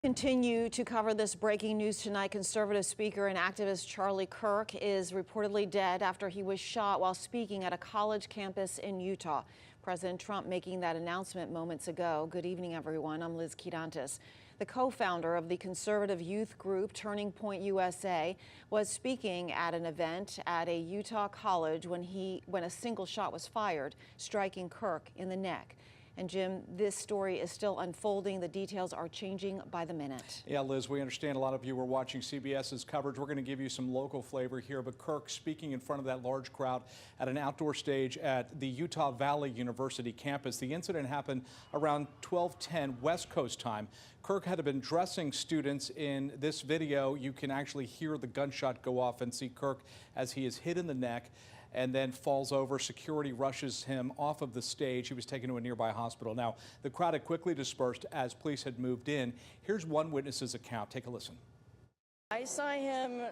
Continue to cover this breaking news tonight. Conservative speaker and activist Charlie Kirk is reportedly dead after he was shot while speaking at a college campus in Utah. President Trump making that announcement moments ago. Good evening, everyone. I'm Liz Quirantes. The co-founder of the conservative youth group Turning Point USA was speaking at an event at a Utah college when a single shot was fired, striking Kirk in the neck. And Jim, this story is still unfolding. The details are changing by the minute. Yeah, Liz, we understand a lot of you were watching CBS's coverage. We're going to give you some local flavor here. But Kirk speaking in front of that large crowd at an outdoor stage at the Utah Valley University campus. The incident happened around 12:10 West Coast time. Kirk had been dressing students. In this video, you can actually hear the gunshot go off and see Kirk as he is hit in the neck and then falls over. Security rushes him off of the stage. He was taken to a nearby hospital. Now, the crowd had quickly dispersed as police had moved in. Here's one witness's account. Take a listen. I saw him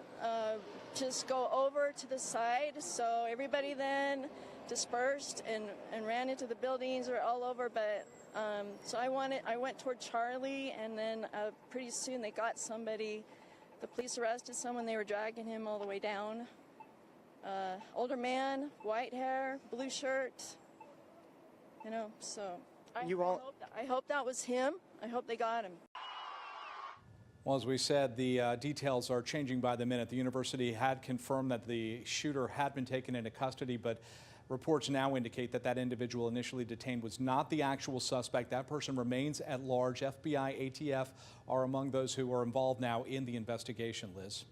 just go over to the side, so everybody then dispersed and ran into the buildings or all over, but so I went toward Charlie, and then pretty soon they got somebody. The police arrested someone. They were dragging him all the way down. Older man, white hair, blue shirt, you know, so I hope that was him. I hope they got him. Well, as we said, the details are changing by the minute. The university had confirmed that the shooter had been taken into custody, but reports now indicate that that individual initially detained was not the actual suspect. That person remains at large. FBI, ATF are among those who are involved now in the investigation, Liz.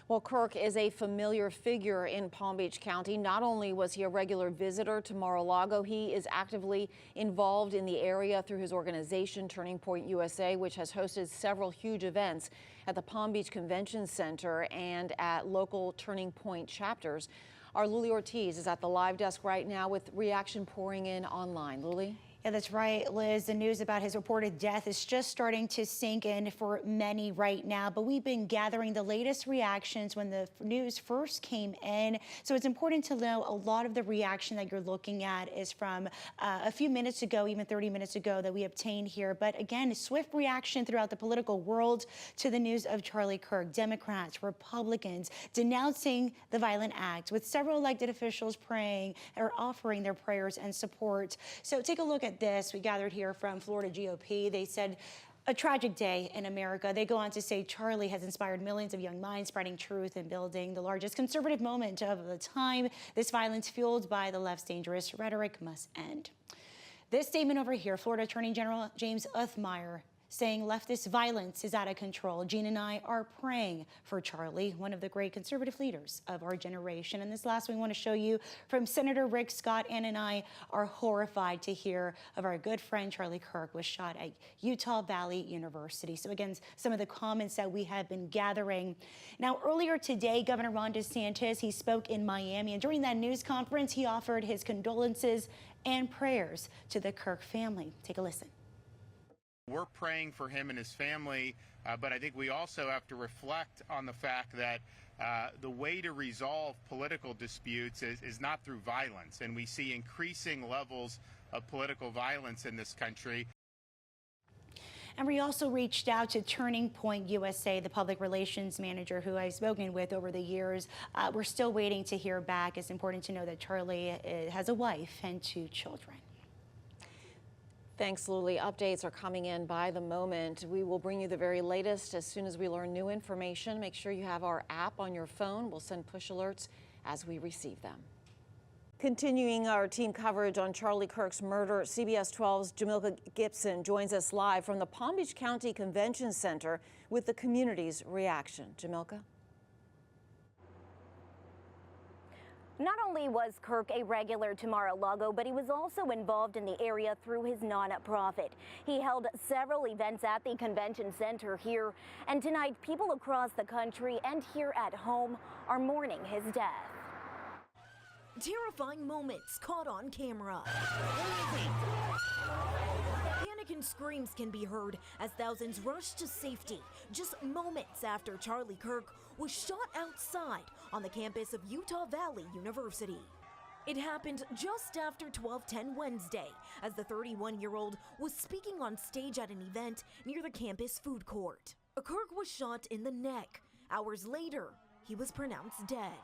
Well, Kirk is a familiar figure in Palm Beach County. Not only was he a regular visitor to Mar-a-Lago, he is actively involved in the area through his organization, Turning Point USA, which has hosted several huge events at the Palm Beach Convention Center and at local Turning Point chapters. Our Lucie Ortiz is at the live desk right now with reaction pouring in online. Lucie? Yeah, that's right, Liz. The news about his reported death is just starting to sink in for many right now, but we've been gathering the latest reactions when the news first came in. So it's important to know a lot of the reaction that you're looking at is from a few minutes ago, even 30 minutes ago, that we obtained here. But again, swift reaction throughout the political world to the news of Charlie Kirk. Democrats, Republicans denouncing the violent act, with several elected officials praying or offering their prayers and support. So take a look at this. We gathered here from Florida GOP. They said a tragic day in America. They go on to say Charlie has inspired millions of young minds, spreading truth and building the largest conservative moment of the time. This violence fueled by the left's dangerous rhetoric must end. This statement over here, Florida Attorney General James Othmeyer, saying leftist violence is out of control. Gene and I are praying for Charlie, one of the great conservative leaders of our generation. And this last one we want to show you from Senator Rick Scott. Ann and I are horrified to hear of our good friend Charlie Kirk was shot at Utah Valley University. So again, some of the comments that we have been gathering. Now, earlier today, Governor Ron DeSantis, he spoke in Miami, and during that news conference, he offered his condolences and prayers to the Kirk family. Take a listen. We're praying for him and his family, but I think we also have to reflect on the fact that the way to resolve political disputes is not through violence, and we see increasing levels of political violence in this country. And we also reached out to Turning Point USA, the public relations manager who I've spoken with over the years. We're still waiting to hear back. It's important to know that Charlie has a wife and 2 children. Thanks, Lucie. Updates are coming in by the moment. We will bring you the very latest as soon as we learn new information. Make sure you have our app on your phone. We'll send push alerts as we receive them. Continuing our team coverage on Charlie Kirk's murder, CBS 12's Jamilka Gibson joins us live from the Palm Beach County Convention Center with the community's reaction. Jamilka? Not only was Kirk a regular to Mar-a-Lago, but he was also involved in the area through his nonprofit. He held several events at the convention center here, and tonight people across the country and here at home are mourning his death. Terrifying moments caught on camera. Panic and screams can be heard as thousands rush to safety just moments after Charlie Kirk was shot outside on the campus of Utah Valley University. It happened just after 12:10 Wednesday, as the 31-year-old was speaking on stage at an event near the campus food court. Kirk was shot in the neck. Hours later, he was pronounced dead.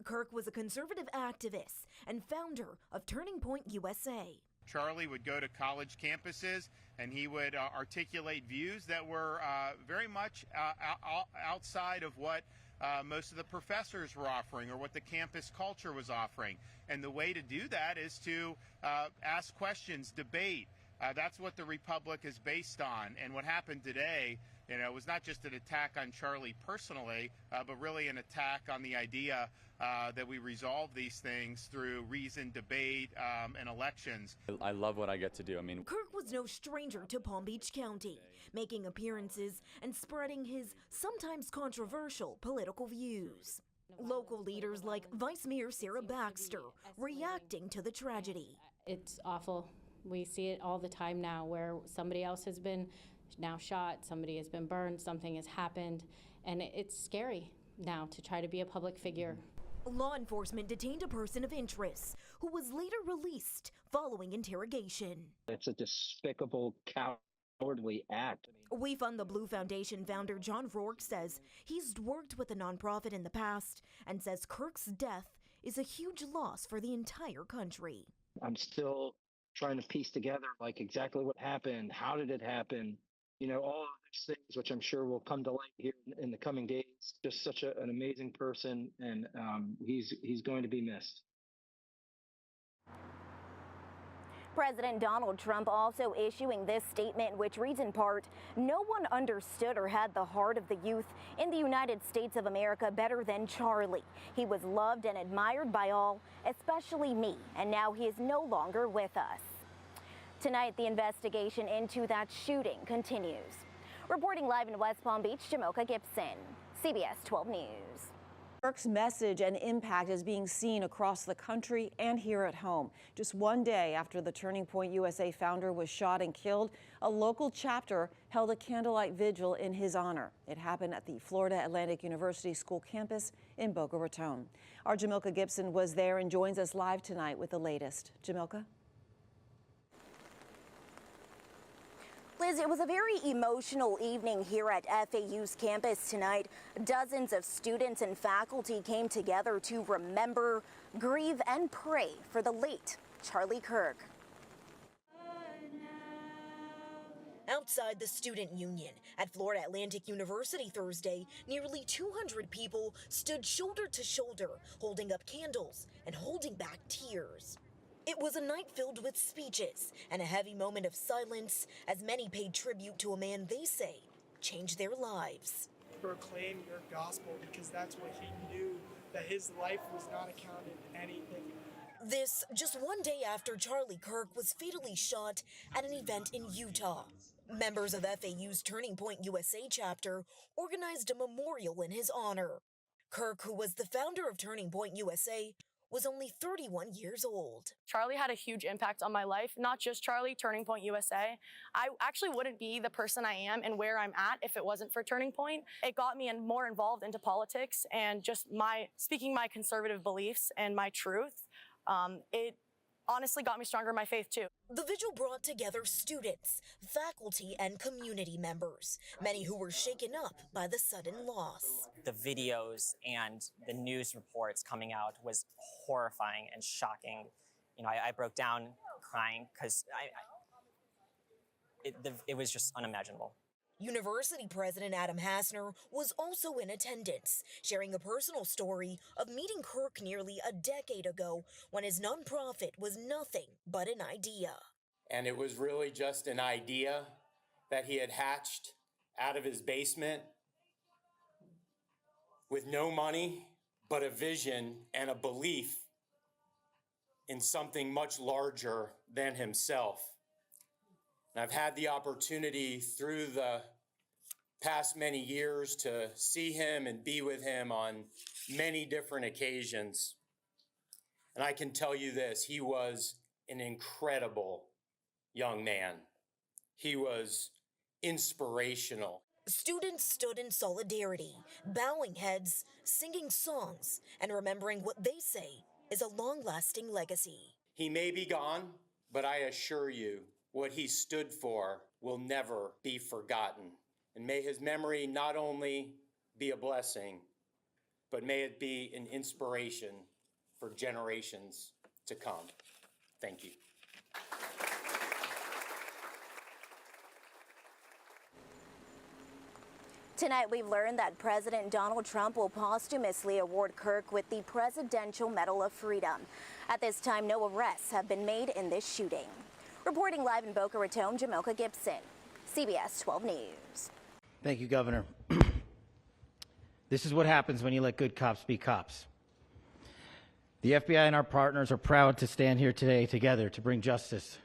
Kirk was a conservative activist and founder of Turning Point USA. Charlie would go to college campuses and he would articulate views that were very much outside of what most of the professors were offering or what the campus culture was offering. And the way to do that is to ask questions, debate. That's what the Republic is based on. And what happened today, was not just an attack on Charlie personally, but really an attack on the idea that we resolve these things through reasoned debate and elections. I love what I get to do. Kirk was no stranger to Palm Beach County, making appearances and spreading his sometimes controversial political views. Local leaders like Vice Mayor Sarah Baxter reacting to the tragedy. It's awful. We see it all the time now where somebody else has been now shot, somebody has been burned, something has happened, and it's scary now to try to be a public figure. Law enforcement detained a person of interest who was later released following interrogation. It's a despicable, cowardly act. We Fund the Blue Foundation founder John Rourke says he's worked with the nonprofit in the past and says Kirk's death is a huge loss for the entire country. I'm still trying to piece together exactly what happened, how did it happen, all of these things, which I'm sure will come to light here in the coming days. Just such an amazing person, and he's going to be missed. President Donald Trump also issuing this statement, which reads in part, "No one understood or had the heart of the youth in the United States of America better than Charlie. He was loved and admired by all, especially me, and now he is no longer with us." Tonight, the investigation into that shooting continues. Reporting live in West Palm Beach, Jamocha Gibson, CBS 12 News. Kirk's message and impact is being seen across the country and here at home. Just one day after the Turning Point USA founder was shot and killed, a local chapter held a candlelight vigil in his honor. It happened at the Florida Atlantic University School campus in Boca Raton. Our Jamocha Gibson was there and joins us live tonight with the latest. Jamocha? Liz, it was a very emotional evening here at FAU's campus tonight. Dozens of students and faculty came together to remember, grieve, and pray for the late Charlie Kirk. Outside the Student Union at Florida Atlantic University Thursday, nearly 200 people stood shoulder to shoulder, holding up candles and holding back tears. It was a night filled with speeches and a heavy moment of silence as many paid tribute to a man they say changed their lives. Proclaim your gospel, because that's what he knew, that his life was not accounted anything. This just one day after Charlie Kirk was fatally shot at an event in Utah. Members of FAU's Turning Point USA chapter organized a memorial in his honor. Kirk, who was the founder of Turning Point USA, was only 31 years old. Charlie had a huge impact on my life, not just Charlie, Turning Point USA. I actually wouldn't be the person I am and where I'm at if it wasn't for Turning Point. It got me more involved into politics and just speaking my conservative beliefs and my truth. It honestly got me stronger in my faith too. The vigil brought together students, faculty, and community members, many who were shaken up by the sudden loss. The videos and the news reports coming out was horrifying and shocking. I broke down crying because it was just unimaginable. University President Adam Hassner was also in attendance, sharing a personal story of meeting Kirk nearly a decade ago when his nonprofit was nothing but an idea. And it was really just an idea that he had hatched out of his basement with no money, but a vision and a belief in something much larger than himself. And I've had the opportunity through the past many years to see him and be with him on many different occasions. And I can tell you this, he was an incredible young man. He was inspirational. Students stood in solidarity, bowing heads, singing songs, and remembering what they say is a long-lasting legacy. He may be gone, but I assure you, what he stood for will never be forgotten. And may his memory not only be a blessing, but may it be an inspiration for generations to come. Thank you. Tonight, we've learned that President Donald Trump will posthumously award Kirk with the Presidential Medal of Freedom. At this time, no arrests have been made in this shooting. Reporting live in Boca Raton, Jamelka Gibson, CBS 12 News. Thank you, Governor. This is what happens when you let good cops be cops. The FBI and our partners are proud to stand here today together to bring justice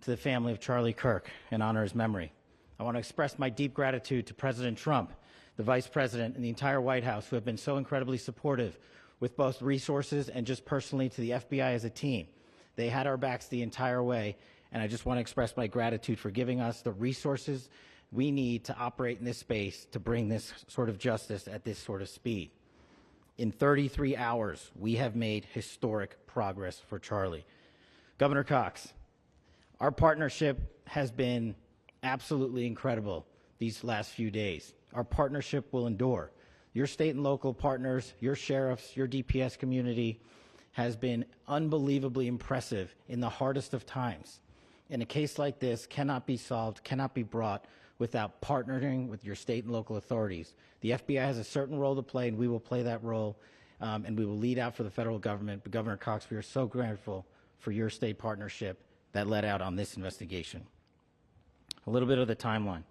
to the family of Charlie Kirk and honor his memory. I want to express my deep gratitude to President Trump, the Vice President, and the entire White House who have been so incredibly supportive with both resources and just personally to the FBI as a team. They had our backs the entire way, and I just want to express my gratitude for giving us the resources we need to operate in this space to bring this sort of justice at this sort of speed. In 33 hours, we have made historic progress for Charlie. Governor Cox, our partnership has been absolutely incredible these last few days. Our partnership will endure. Your state and local partners, your sheriffs, your DPS community has been unbelievably impressive in the hardest of times. And a case like this cannot be solved, cannot be brought without partnering with your state and local authorities. The FBI has a certain role to play, and we will play that role, and we will lead out for the federal government. But Governor Cox, we are so grateful for your state partnership that led out on this investigation. A little bit of the timeline.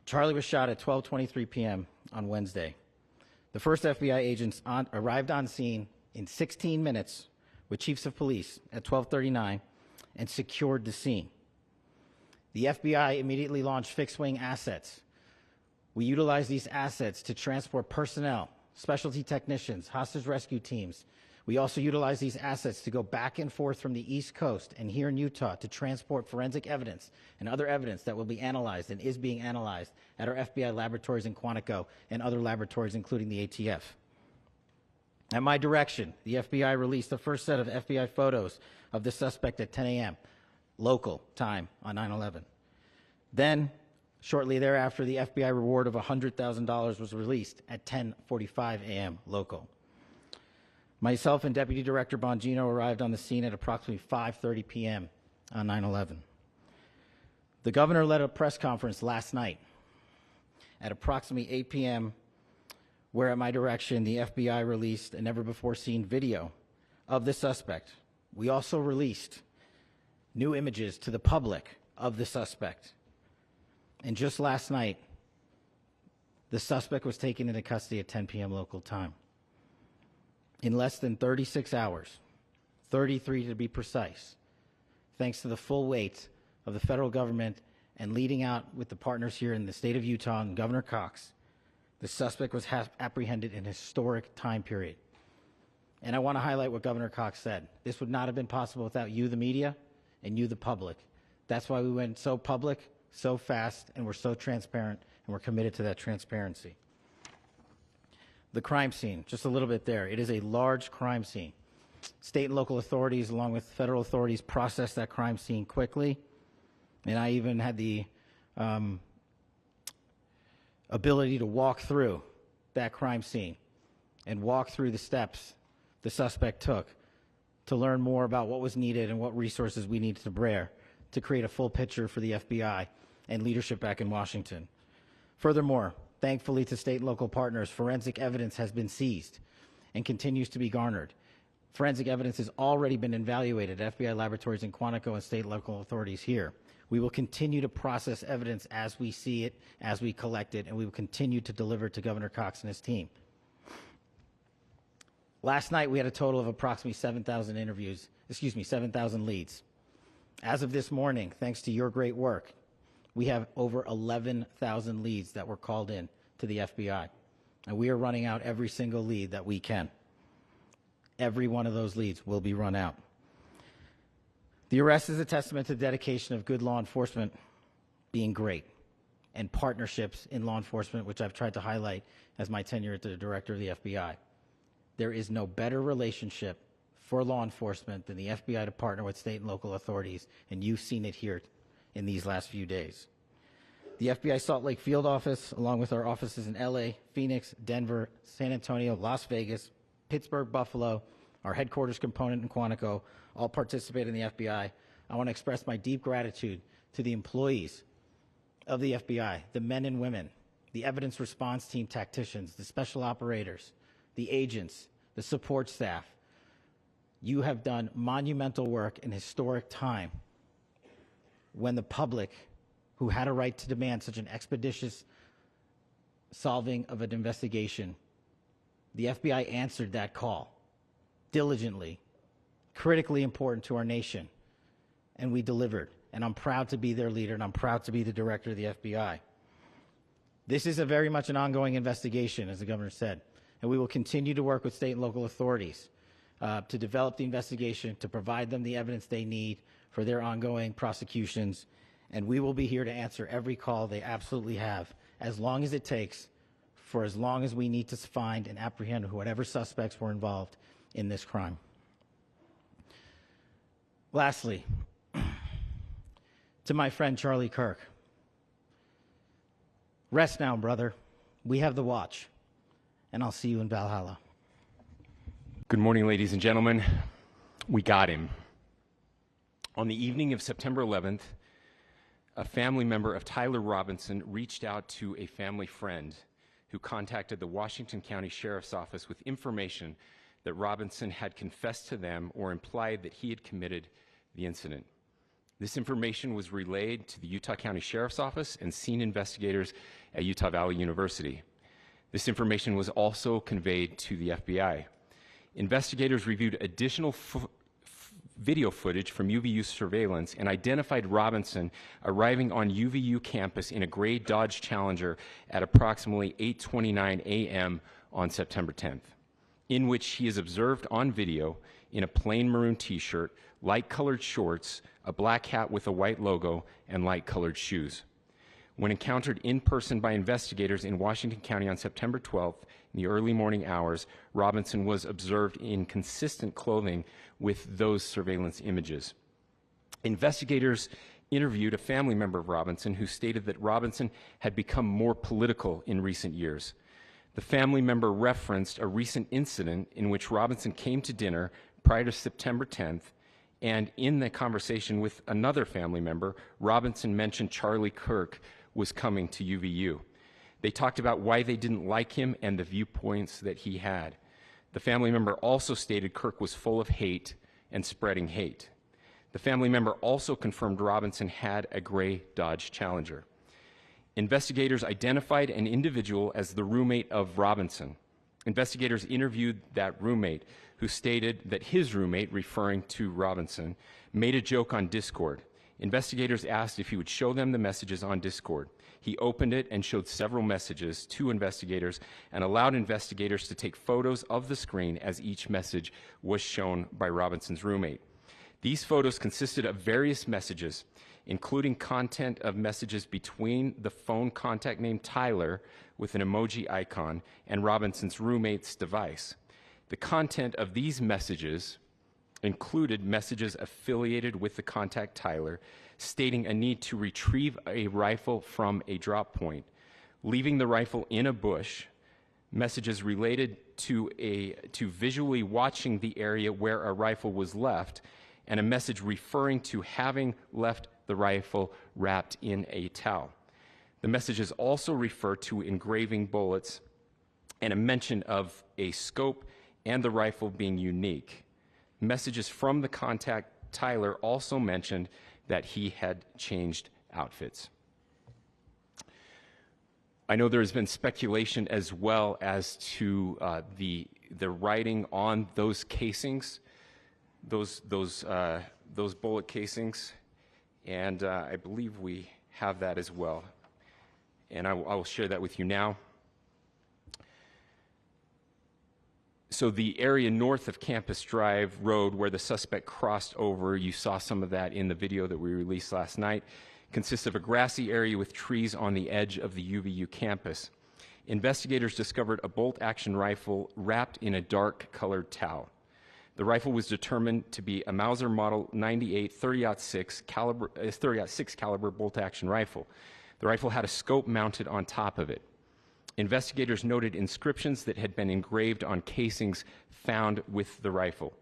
Charlie was shot at 12:23 p.m. on Wednesday. The first FBI agents arrived on scene in 16 minutes with chiefs of police at 12:39 and secured the scene. The FBI immediately launched fixed-wing assets. We utilized these assets to transport personnel, specialty technicians, hostage rescue teams. We also utilized these assets to go back and forth from the East Coast and here in Utah to transport forensic evidence and other evidence that will be analyzed and is being analyzed at our FBI laboratories in Quantico and other laboratories, including the ATF. At my direction, the FBI released the first set of FBI photos of the suspect at 10 a.m. local time on 9/11. Then, shortly thereafter, the FBI reward of $100,000 was released at 10:45 a.m. local. Myself and Deputy Director Bongino arrived on the scene at approximately 5:30 p.m. on 9/11. The governor led a press conference last night at approximately 8 p.m., where at my direction, the FBI released a never-before-seen video of the suspect. We also released new images to the public of the suspect. And just last night, the suspect was taken into custody at 10 p.m. local time. In less than 36 hours, 33 to be precise, thanks to the full weight of the federal government and leading out with the partners here in the state of Utah and Governor Cox, the suspect was apprehended in a historic time period. And I want to highlight what Governor Cox said. This would not have been possible without you, the media, and you, the public. That's why we went so public, so fast, and we're so transparent, and we're committed to that transparency. The crime scene, just a little bit there. It is a large crime scene. State and local authorities, along with federal authorities, processed that crime scene quickly. And I even had the ability to walk through that crime scene and walk through the steps the suspect took to learn more about what was needed and what resources we needed to bear to create a full picture for the FBI and leadership back in Washington. Furthermore, thankfully to state and local partners, forensic evidence has been seized and continues to be garnered. Forensic evidence has already been evaluated at FBI laboratories in Quantico and state and local authorities here. We will continue to process evidence as we see it, as we collect it, and we will continue to deliver to Governor Cox and his team. Last night, we had a total of approximately 7,000 leads. As of this morning, thanks to your great work, we have over 11,000 leads that were called in to the FBI. And we are running out every single lead that we can. Every one of those leads will be run out. The arrest is a testament to the dedication of good law enforcement being great and partnerships in law enforcement, which I've tried to highlight as my tenure as the director of the FBI. There is no better relationship for law enforcement than the FBI to partner with state and local authorities, and you've seen it here in these last few days. The FBI Salt Lake Field Office, along with our offices in LA, Phoenix, Denver, San Antonio, Las Vegas, Pittsburgh, Buffalo, our headquarters component in Quantico, all participate in the FBI. I want to express my deep gratitude to the employees of the FBI, the men and women, the evidence response team tacticians, the special operators, the agents, the support staff. You have done monumental work in historic time when the public, who had a right to demand such an expeditious solving of an investigation, the FBI answered that call diligently, critically important to our nation, and we delivered. And I'm proud to be their leader, and I'm proud to be the director of the FBI. This is very much an ongoing investigation, as the governor said, and we will continue to work with state and local authorities to develop the investigation, to provide them the evidence they need for their ongoing prosecutions, and we will be here to answer every call they absolutely have, as long as it takes, for as long as we need to find and apprehend whatever suspects were involved in this crime. Lastly, to my friend Charlie Kirk, rest now, brother. We have the watch, and I'll see you in Valhalla. Good morning, ladies and gentlemen. We got him. On the evening of September 11th, a family member of Tyler Robinson reached out to a family friend who contacted the Washington County Sheriff's Office with information that Robinson had confessed to them or implied that he had committed the incident. This information was relayed to the Utah County Sheriff's Office and scene investigators at Utah Valley University. This information was also conveyed to the FBI. Investigators reviewed additional video footage from UVU surveillance and identified Robinson arriving on UVU campus in a gray Dodge Challenger at approximately 8:29 a.m. on September 10th, in which he is observed on video in a plain maroon t-shirt, light-colored shorts, a black hat with a white logo, and light-colored shoes. When encountered in person by investigators in Washington County on September 12th, in the early morning hours, Robinson was observed in consistent clothing with those surveillance images. Investigators interviewed a family member of Robinson who stated that Robinson had become more political in recent years. The family member referenced a recent incident in which Robinson came to dinner prior to September 10th, and in the conversation with another family member, Robinson mentioned Charlie Kirk was coming to UVU. They talked about why they didn't like him and the viewpoints that he had. The family member also stated Kirk was full of hate and spreading hate. The family member also confirmed Robinson had a gray Dodge Challenger. Investigators identified an individual as the roommate of Robinson. Investigators interviewed that roommate, who stated that his roommate, referring to Robinson, made a joke on Discord. Investigators asked if he would show them the messages on Discord. He opened it and showed several messages to investigators and allowed investigators to take photos of the screen as each message was shown by Robinson's roommate. These photos consisted of various messages, including content of messages between the phone contact named Tyler with an emoji icon and Robinson's roommate's device. The content of these messages included messages affiliated with the contact Tyler, stating a need to retrieve a rifle from a drop point, leaving the rifle in a bush, messages related to visually watching the area where a rifle was left, and a message referring to having left the rifle wrapped in a towel. The messages also refer to engraving bullets and a mention of a scope and the rifle being unique. Messages from the contact Tyler also mentioned that he had changed outfits. I know there has been speculation as well as to the writing on those casings, those bullet casings, and I believe we have that as well. And I will share that with you now. So the area north of Campus Drive Road where the suspect crossed over, you saw some of that in the video that we released last night, consists of a grassy area with trees on the edge of the UVU campus. investigators discovered a bolt-action rifle wrapped in a dark-colored towel. The rifle was determined to be a Mauser Model 98 30-06 caliber bolt-action rifle. The rifle had a scope mounted on top of it. Investigators noted inscriptions that had been engraved on casings found with the rifle.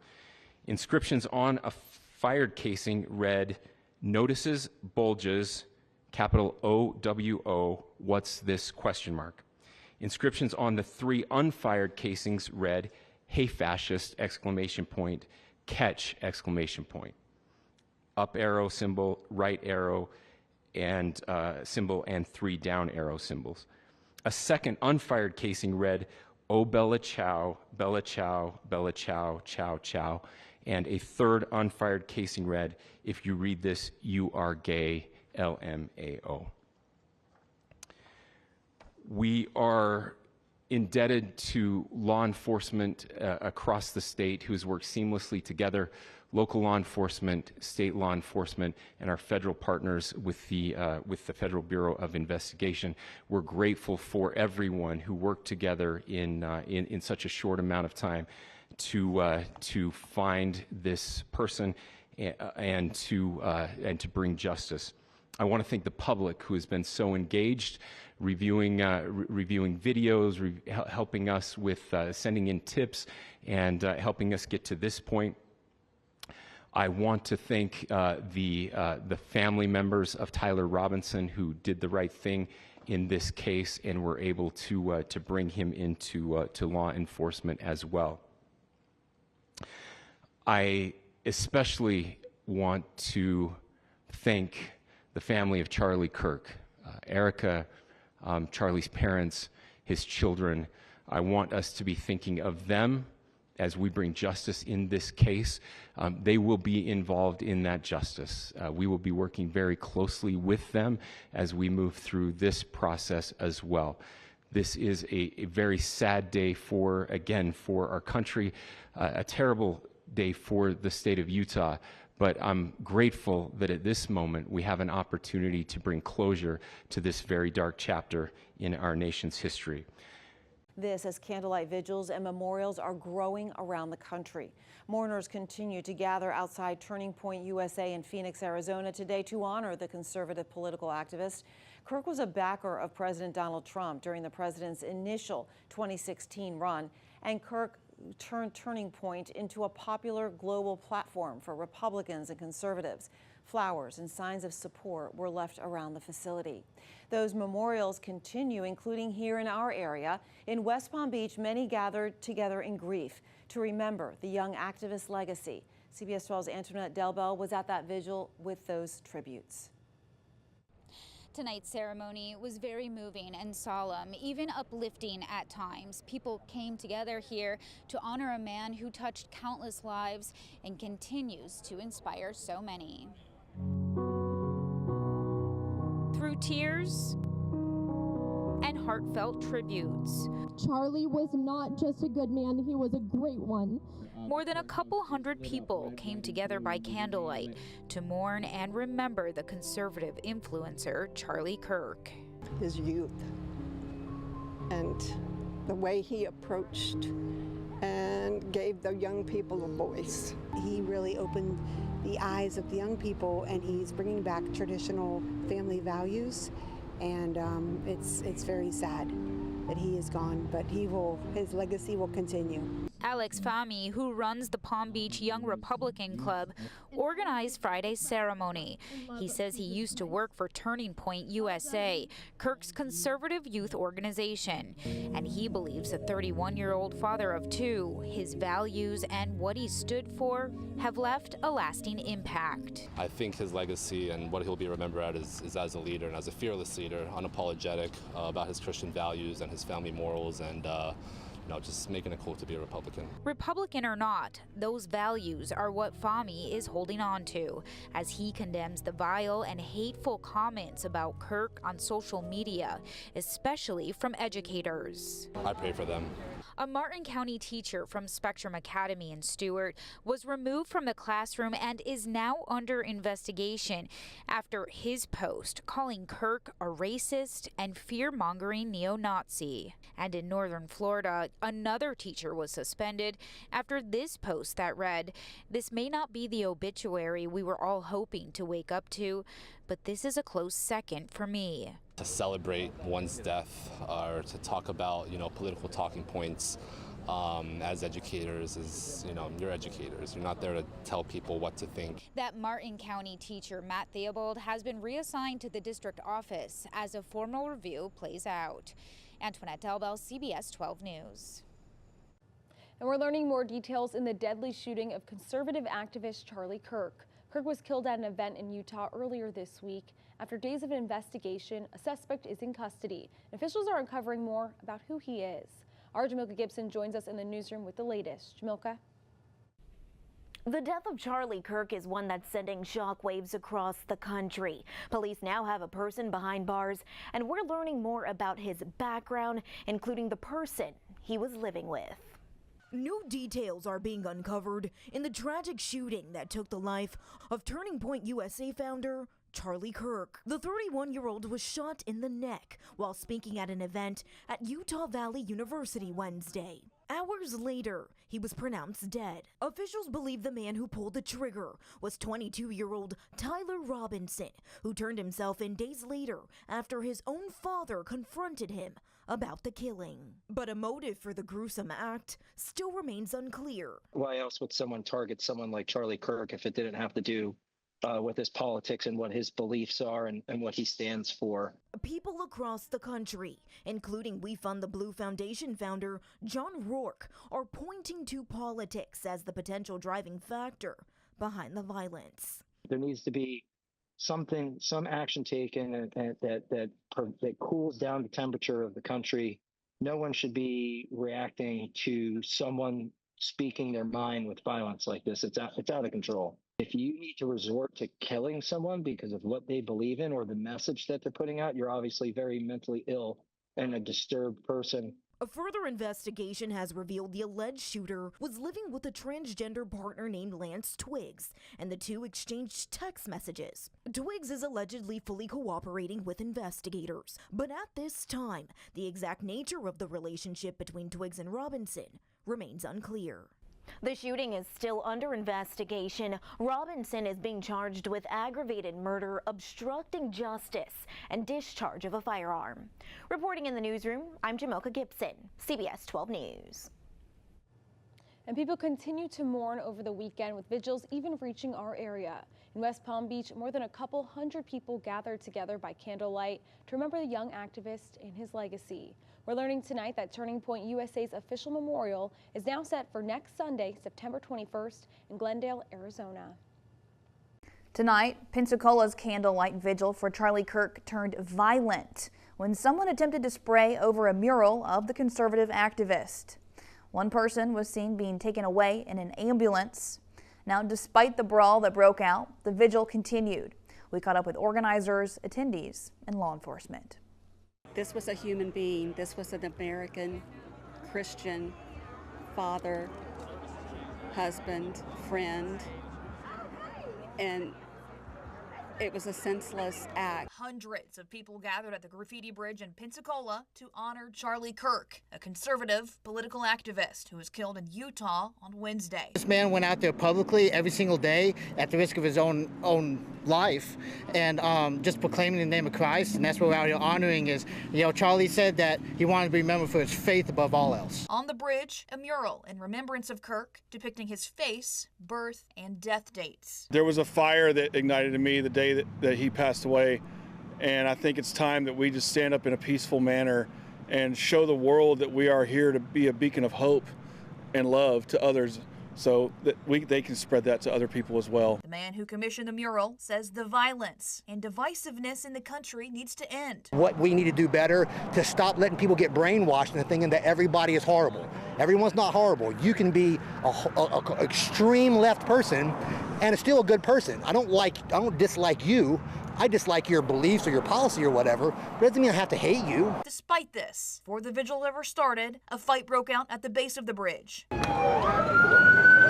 Inscriptions on a fired casing read, "Notices, bulges, capital OWO, what's this, question mark." Inscriptions on the 3 unfired casings read, "Hey fascist, exclamation point, catch, exclamation point." Up arrow symbol, right arrow and symbol, and 3 down arrow symbols. A second unfired casing read, "Oh Bella Chow, Bella Chow, Bella Chow, Chow Chow." And a third unfired casing read, "If you read this, you are gay, LMAO." We are indebted to law enforcement across the state who has worked seamlessly together, local law enforcement, state law enforcement, and our federal partners with the Federal Bureau of Investigation. We're grateful for everyone who worked together in such a short amount of time to find this person and to bring justice. I want to thank the public who has been so engaged, reviewing videos, helping us with sending in tips, and helping us get to this point. I want to thank the family members of Tyler Robinson who did the right thing in this case and were able to bring him into to law enforcement as well. I especially want to thank the family of Charlie Kirk, Erica, Charlie's parents, his children. I want us to be thinking of them as we bring justice in this case. They will be involved in that justice. We will be working very closely with them as we move through this process as well. This is a very sad day for our country, a terrible day for the state of Utah. But I'm grateful that at this moment we have an opportunity to bring closure to this very dark chapter in our nation's history. This as candlelight vigils and memorials are growing around the country. Mourners continue to gather outside Turning Point USA in Phoenix, Arizona today to honor the conservative political activist. Kirk was a backer of President Donald Trump during the president's initial 2016 run, and Kirk turned Turning Point into a popular global platform for Republicans and conservatives. Flowers and signs of support were left around the facility. Those memorials continue, including here in our area. In West Palm Beach, many gathered together in grief to remember the young activist's legacy. CBS 12's Antoinette Delbel was at that vigil with those tributes. Tonight's ceremony was very moving and solemn, even uplifting at times. People came together here to honor a man who touched countless lives and continues to inspire so many. Through tears and heartfelt tributes. Charlie was not just a good man, he was a great one. More than a couple hundred people came together by candlelight to mourn and remember the conservative influencer Charlie Kirk. His youth and the way he approached and gave the young people a voice. He really opened the eyes of the young people, and he's bringing back traditional family values, and it's very sad that he is gone, but his legacy will continue. Alex Fahmy, who runs the Palm Beach Young Republican Club, organized Friday's ceremony. He says he used to work for Turning Point USA, Kirk's conservative youth organization, and he believes the 31-year-old father of two, his values and what he stood for have left a lasting impact. I think his legacy and what he'll be remembered as as a leader and as a fearless leader, unapologetic about his Christian values and his family morals, and just making it cool to be a Republican. Republican or not, those values are what Fahmy is holding on to as he condemns the vile and hateful comments about Kirk on social media, especially from educators. I pray for them. A Martin County teacher from Spectrum Academy in Stuart was removed from the classroom and is now under investigation after his post calling Kirk a racist and fear-mongering neo-Nazi. And in northern Florida, another teacher was suspended after this post that read, "This may not be the obituary we were all hoping to wake up to, but this is a close second for me." To celebrate one's death or to talk about, political talking points as educators is, you're educators. You're not there to tell people what to think. That Martin County teacher, Matt Theobald, has been reassigned to the district office as a formal review plays out. Antoinette Delbel, CBS 12 News. And we're learning more details in the deadly shooting of conservative activist Charlie Kirk. Kirk was killed at an event in Utah earlier this week. After days of investigation, a suspect is in custody. Officials are uncovering more about who he is. Our Jamilka Gibson joins us in the newsroom with the latest. Jamilka? The death of Charlie Kirk is one that's sending shockwaves across the country. Police now have a person behind bars, and we're learning more about his background, including the person he was living with. New details are being uncovered in the tragic shooting that took the life of Turning Point USA founder Charlie Kirk. The 31-year-old was shot in the neck while speaking at an event at Utah Valley University Wednesday. Hours later, he was pronounced dead. Officials believe the man who pulled the trigger was 22-year-old Tyler Robinson, who turned himself in days later after his own father confronted him about the killing. But a motive for the gruesome act still remains unclear. Why else would someone target someone like Charlie Kirk if it didn't have to do with his politics and what his beliefs are and what he stands for? People across the country, including We Fund the Blue Foundation founder John Rourke, are pointing to politics as the potential driving factor behind the violence. There needs to be some action taken that cools down the temperature of the country. No one should be reacting to someone speaking their mind with violence like this. It's out of control. If you need to resort to killing someone because of what they believe in or the message that they're putting out, you're obviously very mentally ill and a disturbed person. A further investigation has revealed the alleged shooter was living with a transgender partner named Lance Twiggs, and the two exchanged text messages. Twiggs is allegedly fully cooperating with investigators, but at this time, the exact nature of the relationship between Twiggs and Robinson remains unclear. The shooting is still under investigation. Robinson is being charged with aggravated murder, obstructing justice, and discharge of a firearm. Reporting in the newsroom, I'm Jamilka Gibson, CBS 12 News. And people continue to mourn over the weekend, with vigils even reaching our area. In West Palm Beach, more than a couple hundred people gathered together by candlelight to remember the young activist and his legacy. We're learning tonight that Turning Point USA's official memorial is now set for next Sunday, September 21st in Glendale, Arizona. Tonight, Pensacola's candlelight vigil for Charlie Kirk turned violent when someone attempted to spray over a mural of the conservative activist. One person was seen being taken away in an ambulance. Now, despite the brawl that broke out, the vigil continued. We caught up with organizers, attendees, and law enforcement. This was a human being. This was an American Christian father, husband, friend, and it was a senseless act. Hundreds of people gathered at the graffiti bridge in Pensacola to honor Charlie Kirk, a conservative political activist who was killed in Utah on Wednesday. This man went out there publicly every single day at the risk of his own life and just proclaiming the name of Christ, and that's what we're out here honoring. Is, Charlie said that he wanted to be remembered for his faith above all else. On the bridge, a mural in remembrance of Kirk depicting his face, birth, and death dates. There was a fire that ignited in me the day that he passed away, and I think it's time that we just stand up in a peaceful manner and show the world that we are here to be a beacon of hope and love to others, so that they can spread that to other people as well. The man who commissioned the mural says the violence and divisiveness in the country needs to end. What we need to do better to stop letting people get brainwashed into thinking that everybody is horrible. Everyone's not horrible. You can be a extreme left person and still a good person. I don't dislike you. I dislike your beliefs or your policy or whatever, but it doesn't mean I have to hate you. Despite this, before the vigil ever started, a fight broke out at the base of the bridge.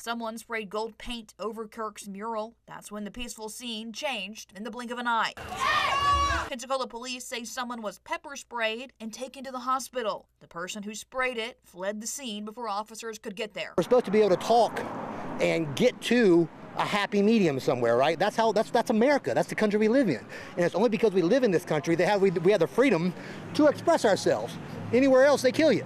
Someone sprayed gold paint over Kirk's mural. That's when the peaceful scene changed in the blink of an eye. Pensacola police say someone was pepper sprayed and taken to the hospital. The person who sprayed it fled the scene before officers could get there. We're supposed to be able to talk and get to a happy medium somewhere, right? That's America. That's the country we live in. And it's only because we live in this country that we have the freedom to express ourselves. Anywhere else, they kill you,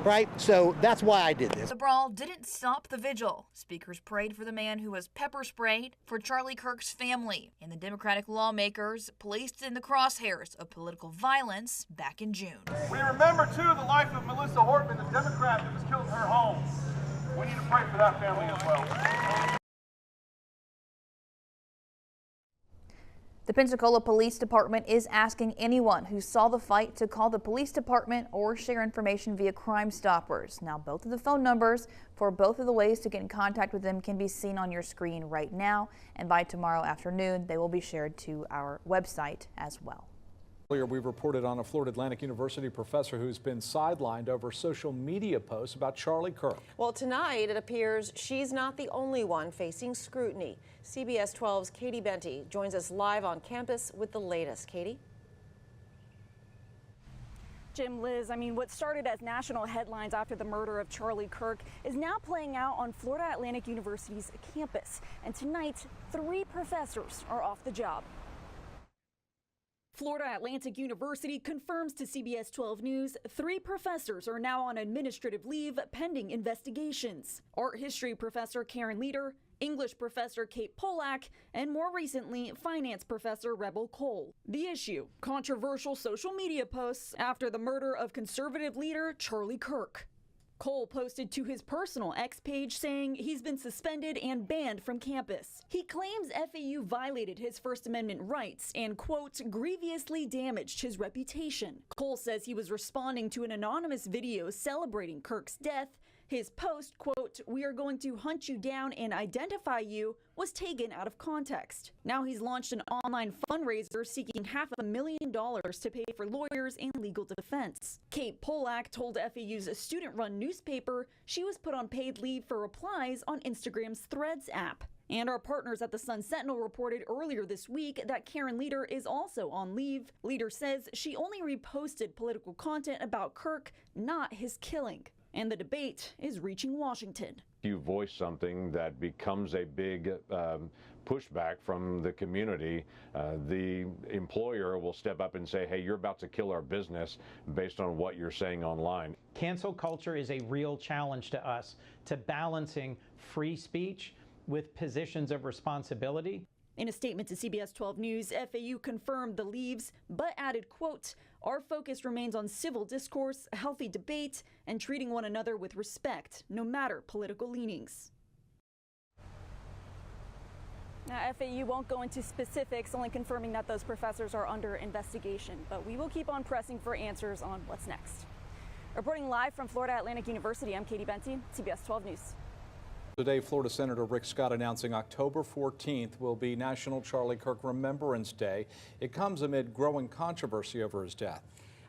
right? So that's why I did this. The brawl didn't stop the vigil. Speakers prayed for the man who was pepper sprayed, for Charlie Kirk's family, and the Democratic lawmakers placed in the crosshairs of political violence back in June. We remember, too, the life of Melissa Hortman, the Democrat that was killed in her home. We need to pray for that family as well. The Pensacola Police Department is asking anyone who saw the fight to call the police department or share information via Crime Stoppers. Now, both of the phone numbers for both of the ways to get in contact with them can be seen on your screen right now, and by tomorrow afternoon, they will be shared to our website as well. Earlier, we reported on a Florida Atlantic University professor who's been sidelined over social media posts about Charlie Kirk. Well, tonight it appears she's not the only one facing scrutiny. CBS 12's Katie Benty joins us live on campus with the latest. Katie? Jim, Liz, what started as national headlines after the murder of Charlie Kirk is now playing out on Florida Atlantic University's campus. And tonight, 3 professors are off the job. Florida Atlantic University confirms to CBS 12 News 3 professors are now on administrative leave pending investigations. Art history professor Karen Leader, English professor Kate Polak, and more recently, finance professor Rebel Cole. The issue, controversial social media posts after the murder of conservative leader Charlie Kirk. Cole posted to his personal X page saying he's been suspended and banned from campus. He claims FAU violated his First Amendment rights and, quote, grievously damaged his reputation. Cole says he was responding to an anonymous video celebrating Kirk's death. His post, quote, "We are going to hunt you down and identify you," was taken out of context. Now he's launched an online fundraiser seeking $500,000 to pay for lawyers and legal defense. Kate Polak told FAU's student-run newspaper she was put on paid leave for replies on Instagram's Threads app. And our partners at the Sun-Sentinel reported earlier this week that Karen Leader is also on leave. Leader says she only reposted political content about Kirk, not his killing. And the debate is reaching Washington. You voice something that becomes a big pushback from the community, the employer will step up and say, hey, you're about to kill our business based on what you're saying online. Cancel culture is a real challenge to us, to balancing free speech with positions of responsibility. In a statement to CBS 12 News, FAU confirmed the leaves, but added, quote, "Our focus remains on civil discourse, healthy debate, and treating one another with respect, no matter political leanings." Now, FAU won't go into specifics, only confirming that those professors are under investigation, but we will keep on pressing for answers on what's next. Reporting live from Florida Atlantic University, I'm Katie Benty, CBS 12 News. Today, Florida Senator Rick Scott announcing October 14th will be National Charlie Kirk Remembrance Day. It comes amid growing controversy over his death.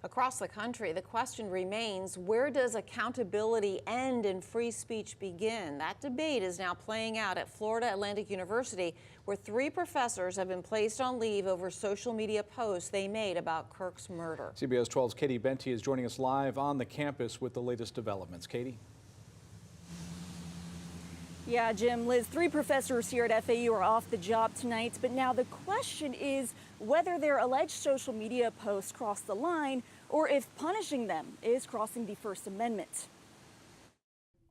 Across the country, the question remains, where does accountability end and free speech begin? That debate is now playing out at Florida Atlantic University, where 3 professors have been placed on leave over social media posts they made about Kirk's murder. CBS 12's Katie Benty is joining us live on the campus with the latest developments. Katie? Yeah, Jim, Liz, 3 professors here at FAU are off the job tonight, but now the question is whether their alleged social media posts cross the line or if punishing them is crossing the First Amendment.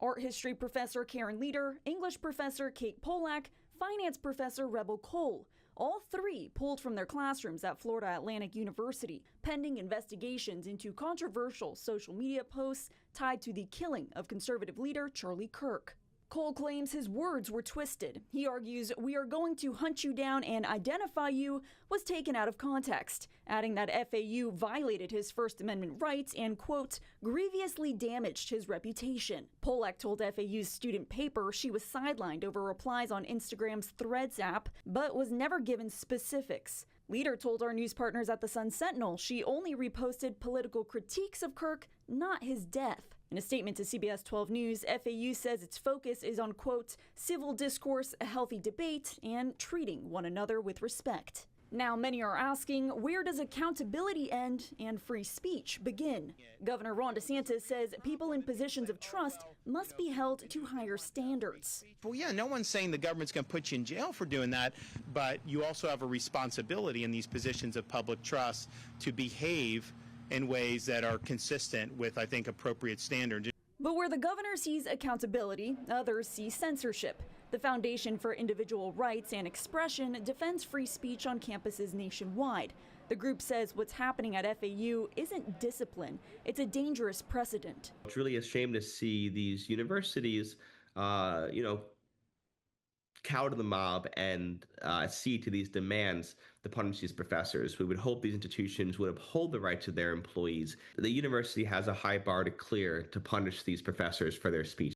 Art history professor Karen Leader, English professor Kate Polak, finance professor Rebel Cole, all 3 pulled from their classrooms at Florida Atlantic University, pending investigations into controversial social media posts tied to the killing of conservative leader Charlie Kirk. Cole claims his words were twisted. He argues, "We are going to hunt you down and identify you," was taken out of context, adding that FAU violated his First Amendment rights and, quote, grievously damaged his reputation. Polak told FAU's student paper she was sidelined over replies on Instagram's Threads app, but was never given specifics. Leader told our news partners at the Sun Sentinel she only reposted political critiques of Kirk, not his death. In a statement to CBS 12 News, FAU says its focus is on, quote, civil discourse, a healthy debate, and treating one another with respect. Now, many are asking, where does accountability end and free speech begin? Governor Ron DeSantis says people in positions of trust must be held to higher standards. Well, yeah, no one's saying the government's going to put you in jail for doing that, but you also have a responsibility in these positions of public trust to behave in ways that are consistent with, I think, appropriate standards. But where the governor sees accountability, others see censorship. The Foundation for Individual Rights and Expression defends free speech on campuses nationwide. The group says what's happening at FAU isn't discipline, it's a dangerous precedent. It's really a shame to see these universities, cow to the mob and cede to these demands to punish these professors. We would hope these institutions would uphold the rights of their employees. The university has a high bar to clear to punish these professors for their speech.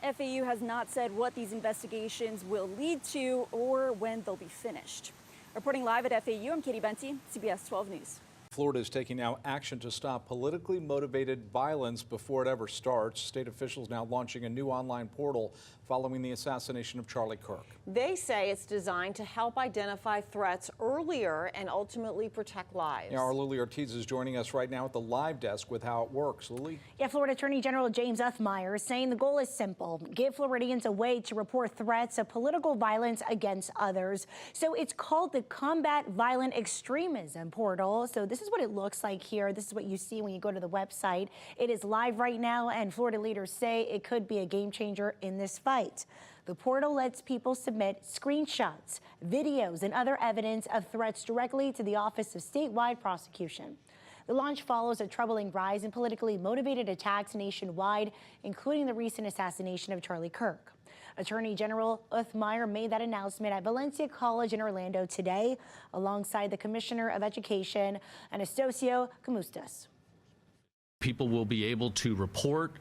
FAU has not said what these investigations will lead to or when they'll be finished. Reporting live at FAU, I'm Katie Benty, CBS 12 News. Florida is taking now action to stop politically motivated violence before it ever starts. State officials now launching a new online portal following the assassination of Charlie Kirk. They say it's designed to help identify threats earlier and ultimately protect lives. Yeah, our Lily Ortiz is joining us right now at the live desk with how it works. Lily? Yeah, Florida Attorney General James Othmeyer is saying the goal is simple: give Floridians a way to report threats of political violence against others. So it's called the Combat Violent Extremism portal. So this is what it looks like here. This is what you see when you go to the website. It is live right now, and Florida leaders say it could be a game changer in this fight. The portal lets people submit screenshots, videos, and other evidence of threats directly to the Office of Statewide Prosecution. The launch follows a troubling rise in politically motivated attacks nationwide, including the recent assassination of Charlie Kirk. Attorney General Othmeyer made that announcement at Valencia College in Orlando today, alongside the Commissioner of Education, Anastasio Camustas. People will be able to report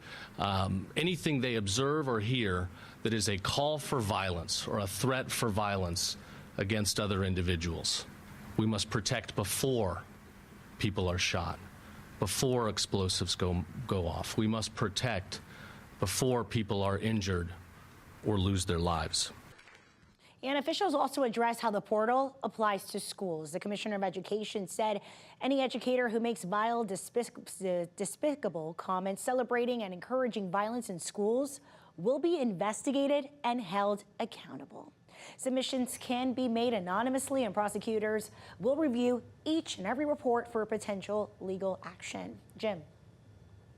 anything they observe or hear that is a call for violence or a threat for violence against other individuals. We must protect before people are shot, before explosives go off. We must protect before people are injured or lose their lives. And officials also address how the portal applies to schools. The Commissioner of Education said any educator who makes vile, despicable comments celebrating and encouraging violence in schools will be investigated and held accountable. Submissions can be made anonymously, and prosecutors will review each and every report for potential legal action. Jim.